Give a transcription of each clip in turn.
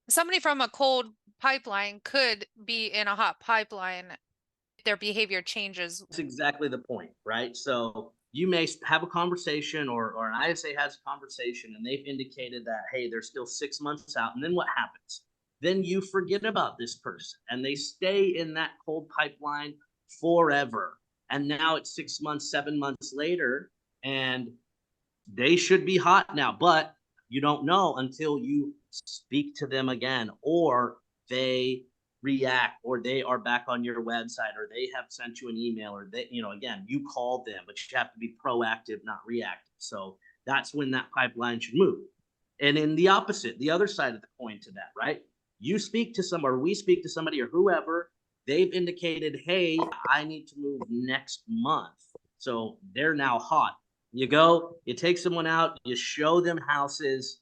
Somebody from a cold pipeline could be in a hot pipeline if their behavior changes. That's exactly the point, right? So you may have a conversation, or an ISA has a conversation, and they've indicated that, hey, they're still 6 months out. And then what happens? Then you forget about this person and they stay in that cold pipeline forever. And now it's 6 months, 7 months later, and they should be hot now, but you don't know until you speak to them again, or they react, or they are back on your website, or they have sent you an email, or they, again, you called them, but you have to be proactive, not reactive. So that's when that pipeline should move. And in the opposite, the other side of the coin to that, right? You speak to somebody, or we speak to somebody, or whoever, they've indicated, hey, I need to move next month. So they're now hot. You go, you take someone out, you show them houses.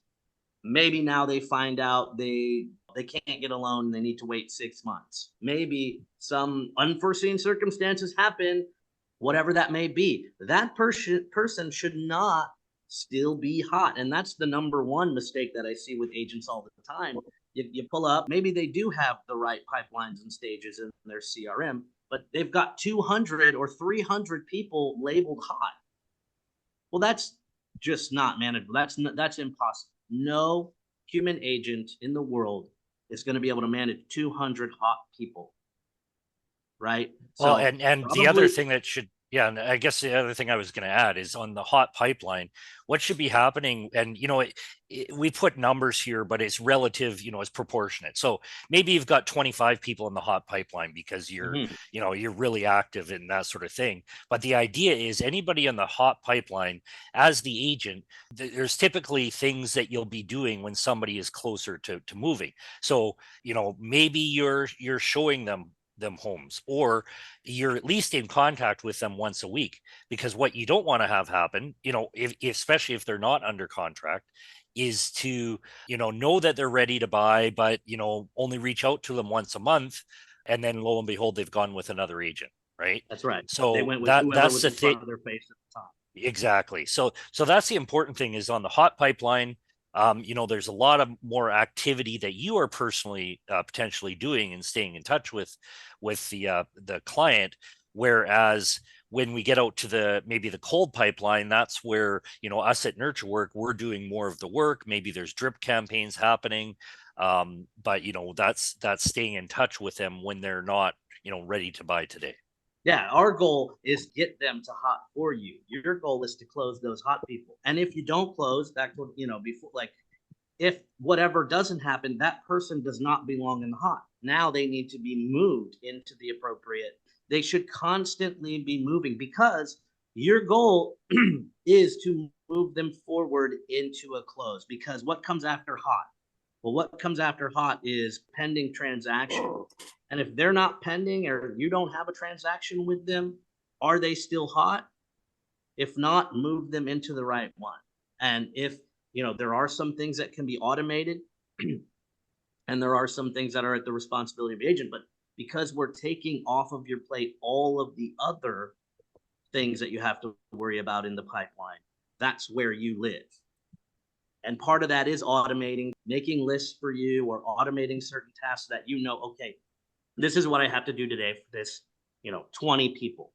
Maybe now they find out they can't get a loan, they need to wait 6 months. Maybe some unforeseen circumstances happen, whatever that may be. That person should not still be hot. And that's the number one mistake that I see with agents all the time. You pull up, maybe they do have the right pipelines and stages in their CRM, but they've got 200 or 300 people labeled hot. Well, that's just not manageable. That's impossible. No human agent in the world is going to be able to manage 200 hot people, right? Well, So and the other probably thing that should, yeah, and I guess the other thing I was going to add is on the hot pipeline, what should be happening? And we put numbers here, but it's relative, it's proportionate. So maybe you've got 25 people in the hot pipeline because mhm, you're really active in that sort of thing. But the idea is anybody in the hot pipeline, as the agent, there's typically things that you'll be doing when somebody is closer to moving. So maybe you're showing them homes, or you're at least in contact with them once a week, because what you don't want to have happen, especially if they're not under contract, is to know that they're ready to buy, but only reach out to them once a month, and then lo and behold they've gone with another agent, right? that's right. They So went with that whoever that's was the in front thing. of their face at the time. Exactly. So that's the important thing is on the hot pipeline. There's a lot of more activity that you are personally potentially doing and staying in touch with the client. Whereas when we get out to maybe the cold pipeline, that's where us at NurtureWorq, we're doing more of the work. Maybe there's drip campaigns happening, but that's staying in touch with them when they're not ready to buy today. Yeah, our goal is get them to hot for you. Your goal is to close those hot people. And if you don't close, back to before, like, if whatever doesn't happen, that person does not belong in the hot. Now they need to be moved into the appropriate. They should constantly be moving, because your goal is to move them forward into a close. Because what comes after hot? Well, what comes after hot is pending transaction. And if they're not pending, or you don't have a transaction with them, are they still hot? If not, move them into the right one. And if, there are some things that can be automated, and there are some things that are at the responsibility of the agent, but because we're taking off of your plate all of the other things that you have to worry about in the pipeline, that's where you live. And part of that is automating, making lists for you, or automating certain tasks that okay, this is what I have to do today for this, 20 people.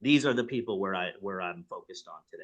These are the people where I'm focused on today.